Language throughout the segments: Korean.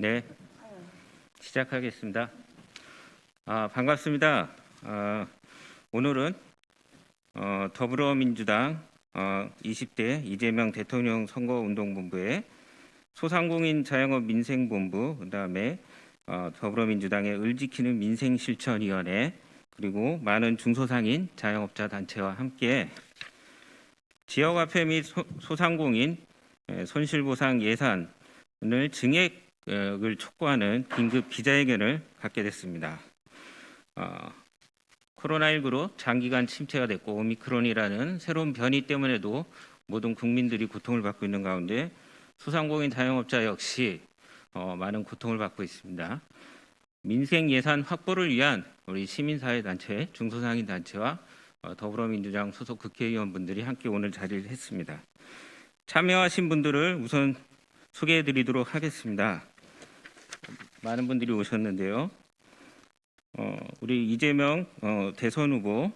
네, 시작하겠습니다. 반갑습니다. 오늘은 더불어민주당 20대 이재명 대통령 선거운동본부의 소상공인 자영업 민생본부, 그다음에 더불어민주당의 을지키는 민생실천위원회, 그리고 많은 중소상인 자영업자 단체와 함께 지역화폐 및 소상공인 손실보상 예산을 증액을 촉구하는 긴급 기자회견을 갖게 됐습니다. 코로나19로 장기간 침체가 됐고 오미크론이라는 새로운 변이 때문에도 모든 국민들이 고통을 받고 있는 가운데 소상공인 자영업자 역시 많은 고통을 받고 있습니다. 민생 예산 확보를 위한 우리 시민사회단체, 중소상인 단체와 더불어민주당 소속 국회의원분들이 함께 오늘 자리를 했습니다. 참여하신 분들을 우선 소개해드리도록 하겠습니다. 많은 분들이 오셨는데요. 우리 이재명 대선 후보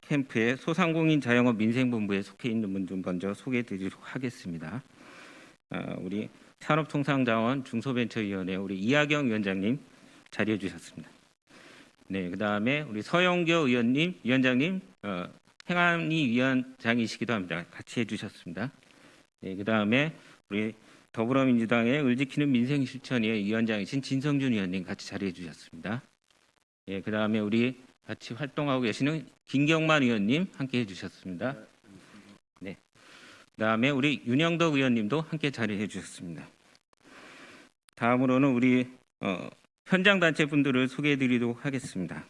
캠프의 소상공인 자영업 민생본부에 속해 있는 분 좀 먼저 소개해드리도록 하겠습니다. 우리 산업통상자원 중소벤처위원회 우리 이하경 위원장님 자리해 주셨습니다. 네, 그다음에 우리 서영교 위원장님 행안위 위원장이시기도 합니다. 같이 해주셨습니다. 네, 그다음에 우리 더불어민주당의 을지키는 민생실천위의 위원장이신 진성준 위원님 같이 자리해 주셨습니다. 예, 그다음에 우리 같이 활동하고 계시는 김경만 의원님 함께 해주셨습니다. 네, 그다음에 우리 윤영덕 의원님도 함께 자리해 주셨습니다. 다음으로는 우리 현장 단체 분들을 소개해드리도록 하겠습니다.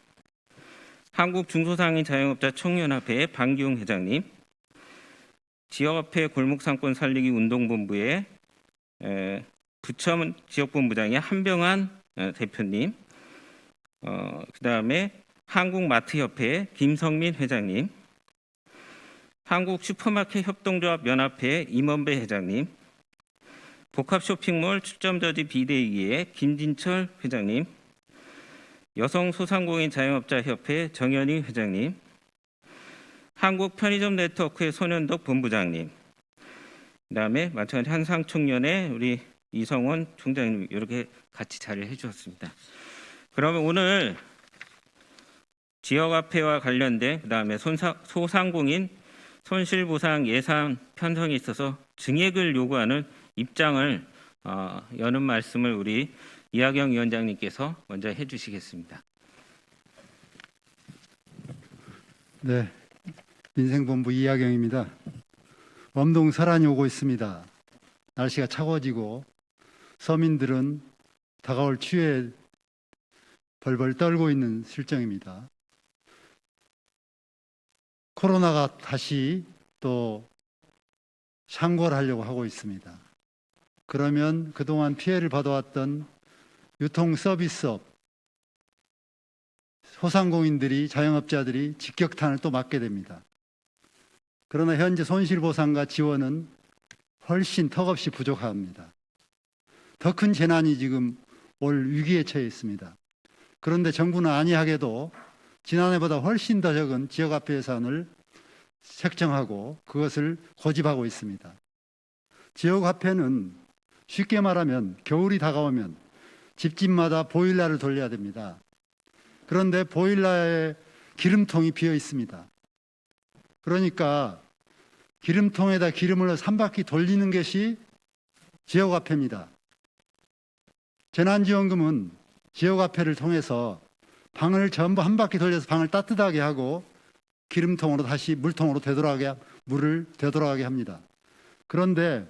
한국중소상인 자영업자 총연합회 방기웅 회장님, 지역화폐 골목상권 살리기 운동본부의 부천 지역본부장의 한병환 대표님, 그다음에 한국마트협회 김성민 회장님, 한국슈퍼마켓협동조합 연합회 임원배 회장님, 복합쇼핑몰 출점저지 비대위의 김진철 회장님, 여성소상공인 자영업자협회 정현희 회장님, 한국편의점 네트워크의 손현덕 본부장님, 그다음에 마찬가지 한상총련의 우리 이성원 총장님 이렇게 같이 자리를 해주셨습니다. 그러면 오늘 지역화폐와 관련된 그다음에 소상공인 손실보상 예산 편성에 있어서 증액을 요구하는 입장을 여는 말씀을 우리 이하경 위원장님께서 먼저 해주시겠습니다. 네, 민생본부 이하경입니다. 엄동설한이 오고 있습니다. 날씨가 차가워지고 서민들은 다가올 추위에 벌벌 떨고 있는 실정입니다. 코로나가 다시 또 창궐 하려고 하고 있습니다. 그러면 그동안 피해를 받아왔던 유통 서비스업, 소상공인들이, 자영업자들이 직격탄을 또 맞게 됩니다. 그러나 현재 손실보상과 지원은 훨씬 턱없이 부족합니다. 더 큰 재난이 지금 올 위기에 처해 있습니다. 그런데 정부는 안이하게도 지난해보다 훨씬 더 적은 지역화폐 예산을 책정하고 그것을 고집하고 있습니다. 지역화폐는 쉽게 말하면 겨울이 다가오면 집집마다 보일러를 돌려야 됩니다. 그런데 보일러에 기름통이 비어 있습니다. 그러니까 기름통에다 기름을 넣어서 한 바퀴 돌리는 것이 지역화폐입니다. 재난지원금은 지역화폐를 통해서 방을 전부 한 바퀴 돌려서 방을 따뜻하게 하고 기름통으로 다시 물을 되돌아가게 합니다. 그런데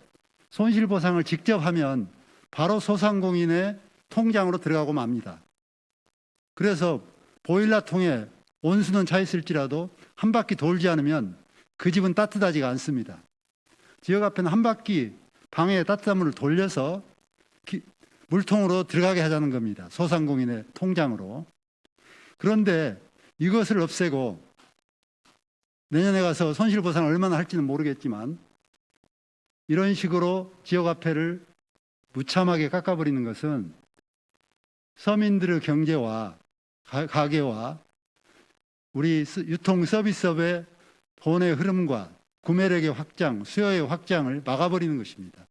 손실보상을 직접 하면 바로 소상공인의 통장으로 들어가고 맙니다. 그래서 보일러통에 온수는 차 있을지라도 한 바퀴 돌지 않으면 그 집은 따뜻하지가 않습니다. 지역화폐는 한 바퀴 방에 따뜻한 물을 돌려서 물통으로 들어가게 하자는 겁니다. 소상공인의 통장으로. 그런데 이것을 없애고 내년에 가서 손실보상을 얼마나 할지는 모르겠지만 이런 식으로 지역화폐를 무참하게 깎아버리는 것은 서민들의 경제와 가게와 우리 유통 서비스업의 돈의 흐름과 구매력의 확장, 수요의 확장을 막아버리는 것입니다.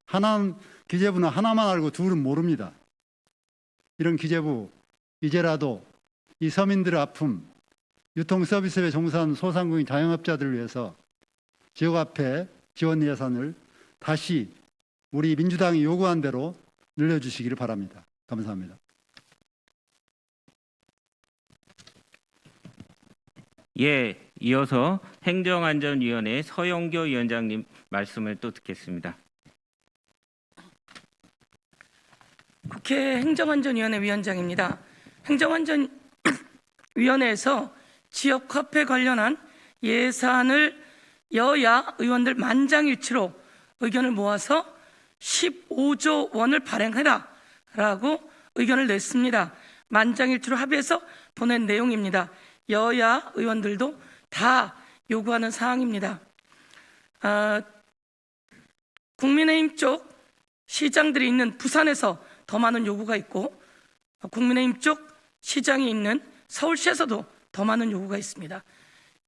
하나는 기재부는 하나만 알고 둘은 모릅니다. 이런 기재부 이제라도 이 서민들의 아픔, 유통 서비스에 종사하는 소상공인 자영업자들을 위해서 지역화폐 지원 예산을 다시 우리 민주당이 요구한 대로 늘려주시기를 바랍니다. 감사합니다. 예, 이어서 행정안전위원회 서영교 위원장님 말씀을 또 듣겠습니다. 국회 행정안전위원회 위원장입니다. 행정안전위원회에서 지역화폐 관련한 예산을 여야 의원들 만장일치로 의견을 모아서 15조 원을 발행해라라고 의견을 냈습니다. 만장일치로 합의해서 보낸 내용입니다. 여야 의원들도 다 요구하는 사항입니다. 국민의힘 쪽 시장들이 있는 부산에서 더 많은 요구가 있고 국민의힘 쪽 시장이 있는 서울시에서도 더 많은 요구가 있습니다.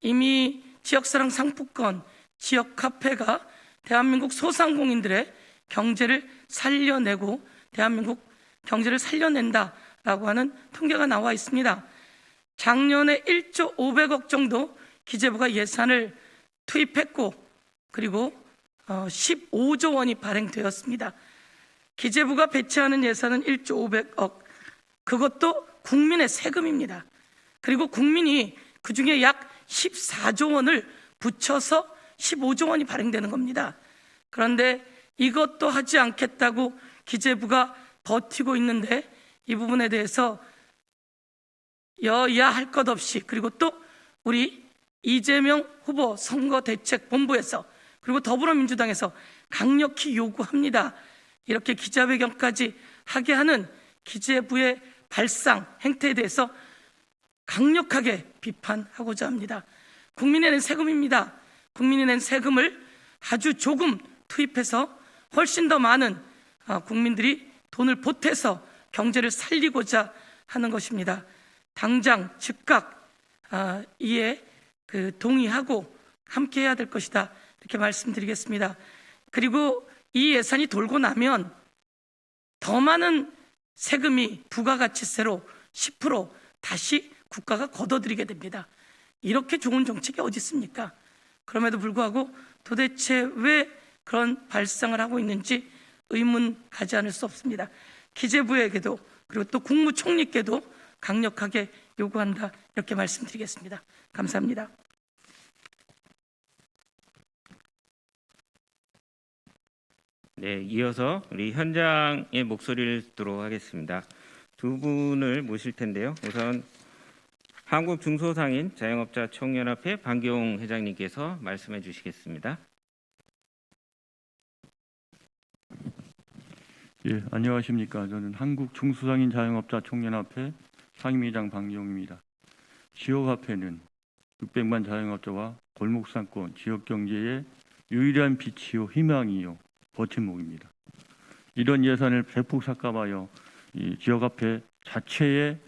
이미 지역사랑 상품권, 지역카페가 대한민국 소상공인들의 경제를 살려내고 대한민국 경제를 살려낸다라고 하는 통계가 나와 있습니다. 작년에 1조 500억 정도 기재부가 예산을 투입했고 그리고 15조 원이 발행되었습니다. 기재부가 배치하는 예산은 1조 500억, 그것도 국민의 세금입니다. 그리고 국민이 그중에 약 14조 원을 붙여서 15조 원이 발행되는 겁니다. 그런데 이것도 하지 않겠다고 기재부가 버티고 있는데 이 부분에 대해서 여야 할 것 없이 그리고 또 우리 이재명 후보 선거대책본부에서 그리고 더불어민주당에서 강력히 요구합니다. 이렇게 기자회견까지 하게 하는 기재부의 발상 행태에 대해서 강력하게 비판하고자 합니다. 국민이 낸 세금입니다. 국민이 낸 세금을 아주 조금 투입해서 훨씬 더 많은 국민들이 돈을 보태서 경제를 살리고자 하는 것입니다. 당장 즉각 이에 동의하고 함께 해야 될 것이다 이렇게 말씀드리겠습니다. 그리고 이 예산이 돌고 나면 더 많은 세금이 부가가치세로 10% 다시 국가가 걷어들이게 됩니다. 이렇게 좋은 정책이 어디 있습니까? 그럼에도 불구하고 도대체 왜 그런 발상을 하고 있는지 의문 가지 않을 수 없습니다. 기재부에게도 그리고 또 국무총리께도 강력하게 요구한다 이렇게 말씀드리겠습니다. 감사합니다. 네, 이어서 우리 현장의 목소리를 듣도록 하겠습니다. 두 분을 모실 텐데요. 우선 한국중소상인 자영업자 총연합회 방기용 회장님께서 말씀해 주시겠습니다. 예, 안녕하십니까. 저는 한국중소상인 자영업자 총연합회 상임위장 방기용입니다. 지역화폐는 600만 자영업자와 골목상권, 지역경제의 유일한 빛이요 희망이요 버팀목입니다. 이런 예산을 대폭 삭감하여 이 지역화폐 자체의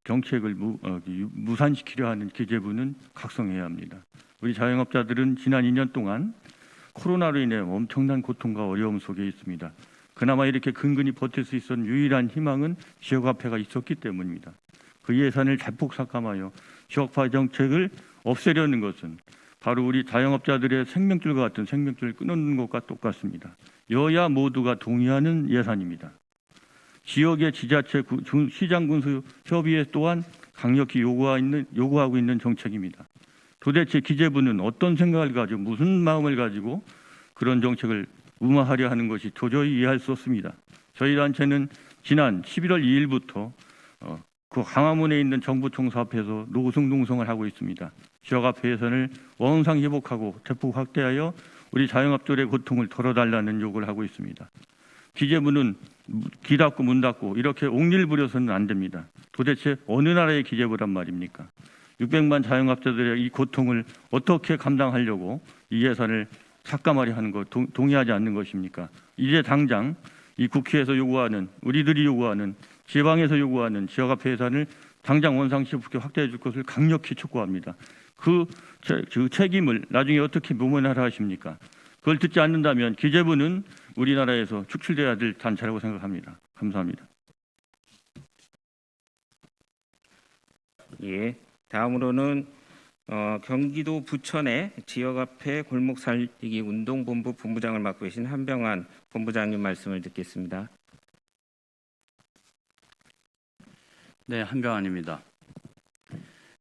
정책을 무산시키려 하는 기재부는 각성해야 합니다. 우리 자영업자들은 지난 2년 동안 코로나로 인해 엄청난 고통과 어려움 속에 있습니다. 그나마 이렇게 근근히 버틸 수 있었던 유일한 희망은 지역화폐가 있었기 때문입니다. 그 예산을 대폭 삭감하여 지역화폐 정책을 없애려는 것은 바로 우리 자영업자들의 생명줄과 같은 생명줄을 끊는 것과 똑같습니다. 여야 모두가 동의하는 예산입니다. 지역의 지자체 시장군수 협의회 또한 강력히 요구하고 있는 정책입니다. 도대체 기재부는 어떤 생각을 가지고 무슨 마음을 가지고 그런 정책을 무마하려 하는 것이 도저히 이해할 수 없습니다. 저희 단체는 지난 11월 2일부터 그 광화문에 있는 정부총수 앞에서 노송농성을 하고 있습니다. 지역화폐 예산을 원상 회복하고 대폭 확대하여 우리 자영업자들의 고통을 덜어달라는 요구를 하고 있습니다. 기재부는 귀 닫고 문 닫고 이렇게 옥리를 부려서는 안 됩니다. 도대체 어느 나라의 기재부란 말입니까? 600만 자영업자들의 이 고통을 어떻게 감당하려고 이 예산을 삭감하려 하는 것 동의하지 않는 것입니까? 이제 당장 이 국회에서 요구하는 우리들이 요구하는 지방에서 요구하는 지역화폐 예산을 당장 원상시부께 확대해 줄 것을 강력히 촉구합니다. 그 책임을 나중에 어떻게 모면하라 하십니까? 그걸 듣지 않는다면 기재부는 우리나라에서 축출돼야 될 단체라고 생각합니다. 감사합니다. 예, 다음으로는 경기도 부천의 지역화폐 골목 살리기 운동본부 본부장을 맡고 계신 한병환 본부장님 말씀을 듣겠습니다. 네, 한병환입니다.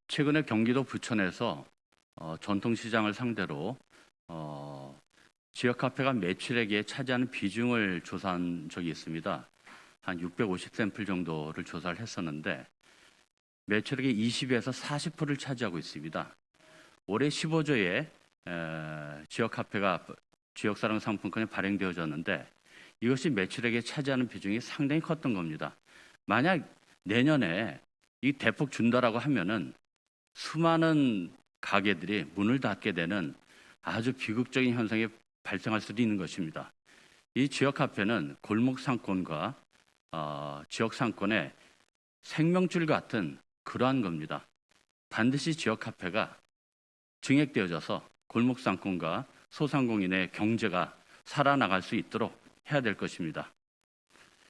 최근에 경기도 부천에서 전통시장을 상대로 지역화폐가 매출액에 차지하는 비중을 조사한 적이 있습니다. 한 650 샘플 정도를 조사를 했었는데 매출액의 20에서 40%를 차지하고 있습니다. 올해 15조의 지역화폐가 지역사랑 상품권에 발행되어졌는데 이것이 매출액에 차지하는 비중이 상당히 컸던 겁니다. 만약 내년에 이 대폭 준다라고 하면은 수많은 가게들이 문을 닫게 되는 아주 비극적인 현상이 발생할 수도 있는 것입니다. 이 지역화폐는 골목 상권과 지역 상권의 생명줄 같은 그러한 겁니다. 반드시 지역화폐가 증액되어져서 골목 상권과 소상공인의 경제가 살아나갈 수 있도록 해야 될 것입니다.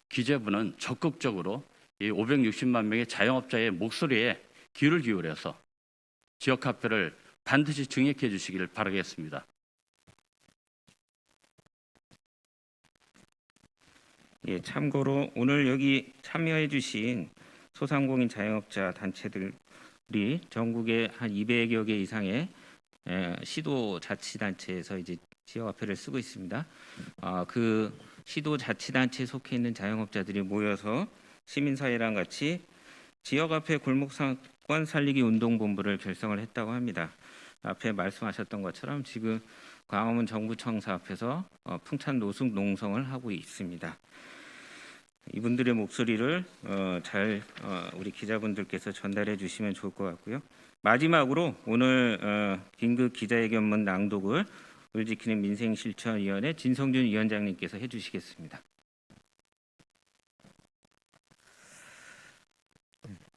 기재부는 적극적으로 이 560만 명의 자영업자의 목소리에 귀를 기울여서 지역화폐를 반드시 증액해 주시기를 바라겠습니다. 예, 참고로 오늘 여기 참여해 주신 소상공인 자영업자 단체들이 전국에 한 200여 개 이상의 시도자치단체에서 이제 지역화폐를 쓰고 있습니다. 그 시도자치단체에 속해 있는 자영업자들이 모여서 시민사회랑 같이 지역화폐 골목상권 살리기 운동본부를 결성을 했다고 합니다. 앞에 말씀하셨던 것처럼 지금 광화문 정부청사 앞에서 풍찬 노숙 농성을 하고 있습니다. 이분들의 목소리를 잘 우리 기자분들께서 전달해 주시면 좋을 것 같고요. 마지막으로 오늘 긴급 기자회견문 낭독을 울지키는 민생실천위원회 진성준 위원장님께서 해주시겠습니다.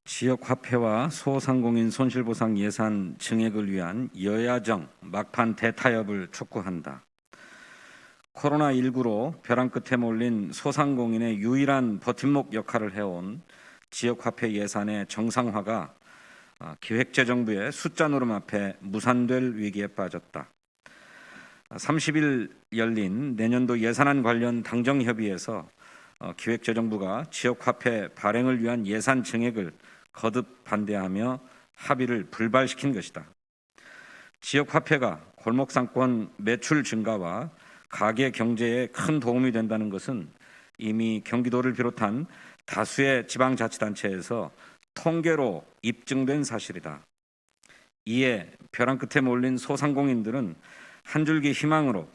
지역화폐와 소상공인 손실보상 예산 증액을 위한 여야정 막판 대타협을 촉구한다. 코로나19로 벼랑 끝에 몰린 소상공인의 유일한 버팀목 역할을 해온 지역화폐 예산의 정상화가 기획재정부의 숫자 노름 앞에 무산될 위기에 빠졌다. 30일 열린 내년도 예산안 관련 당정협의에서 기획재정부가 지역화폐 발행을 위한 예산 증액을 거듭 반대하며 합의를 불발시킨 것이다. 지역화폐가 골목상권 매출 증가와 가계 경제에 큰 도움이 된다는 것은 이미 경기도를 비롯한 다수의 지방자치단체에서 통계로 입증된 사실이다. 이에 벼랑 끝에 몰린 소상공인들은 한 줄기 희망으로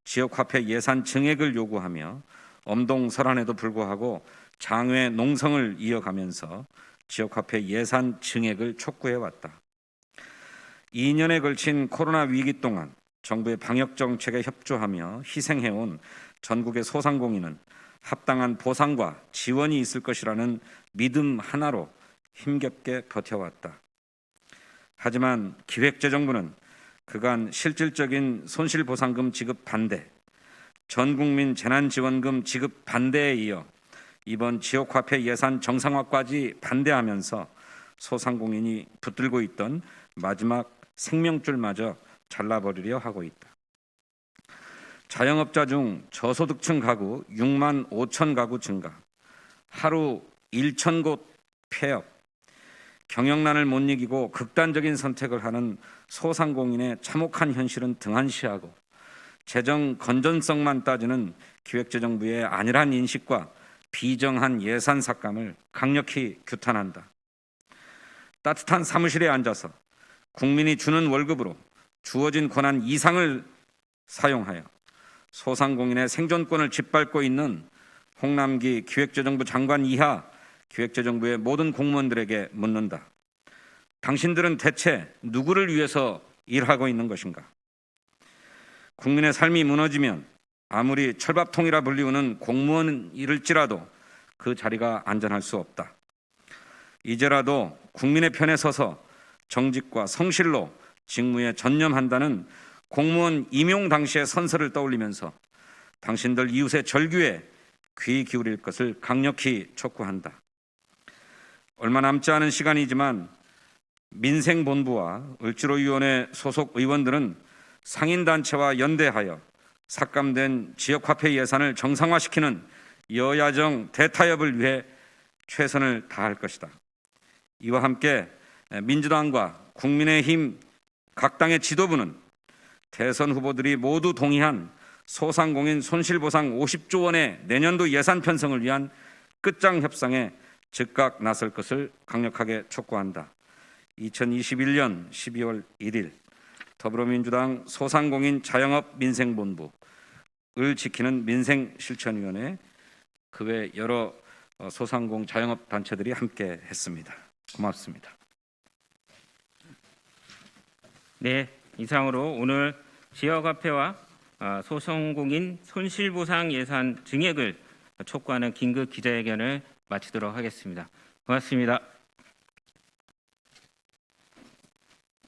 지역화폐 예산 증액을 요구하며 엄동설한에도 불구하고 장외 농성을 이어가면서 지역화폐 예산 증액을 촉구해왔다. 2년에 걸친 코로나 위기 동안 정부의 방역 정책에 협조하며 희생해온 전국의 소상공인은 합당한 보상과 지원이 있을 것이라는 믿음 하나로 힘겹게 버텨왔다. 하지만 기획재정부는 그간 실질적인 손실보상금 지급 반대, 전국민 재난지원금 지급 반대에 이어 이번 지역화폐 예산 정상화까지 반대하면서 소상공인이 붙들고 있던 마지막 생명줄마저 잘라버리려 하고 있다. 자영업자 중 저소득층 가구 6만 5천 가구 증가, 하루 1천 곳 폐업, 경영난을 못 이기고 극단적인 선택을 하는 소상공인의 참혹한 현실은 등한시하고 재정 건전성만 따지는 기획재정부의 안일한 인식과 비정한 예산 삭감을 강력히 규탄한다. 따뜻한 사무실에 앉아서 국민이 주는 월급으로 주어진 권한 이상을 사용하여 소상공인의 생존권을 짓밟고 있는 홍남기 기획재정부 장관 이하 기획재정부의 모든 공무원들에게 묻는다. 당신들은 대체 누구를 위해서 일하고 있는 것인가? 국민의 삶이 무너지면 아무리 철밥통이라 불리우는 공무원일지라도 그 자리가 안전할 수 없다. 이제라도 국민의 편에 서서 정직과 성실로 직무에 전념한다는 공무원 임용 당시의 선서를 떠올리면서 당신들 이웃의 절규에 귀 기울일 것을 강력히 촉구한다. 얼마 남지 않은 시간이지만 민생본부와 을지로위원회 소속 의원들은 상인단체와 연대하여 삭감된 지역화폐 예산을 정상화시키는 여야정 대타협을 위해 최선을 다할 것이다. 이와 함께 민주당과 국민의힘 각 당의 지도부는 대선 후보들이 모두 동의한 소상공인 손실보상 50조 원의 내년도 예산 편성을 위한 끝장 협상에 즉각 나설 것을 강력하게 촉구한다. 2021년 12월 1일 더불어민주당 소상공인 자영업 민생본부 을 지키는 민생실천위원회 그 외 여러 소상공 자영업 단체들이 함께 했습니다. 고맙습니다. 네, 이상으로 오늘 지역화폐와 소상공인 손실보상 예산 증액을 촉구하는 긴급 기자회견을 마치도록 하겠습니다. 고맙습니다.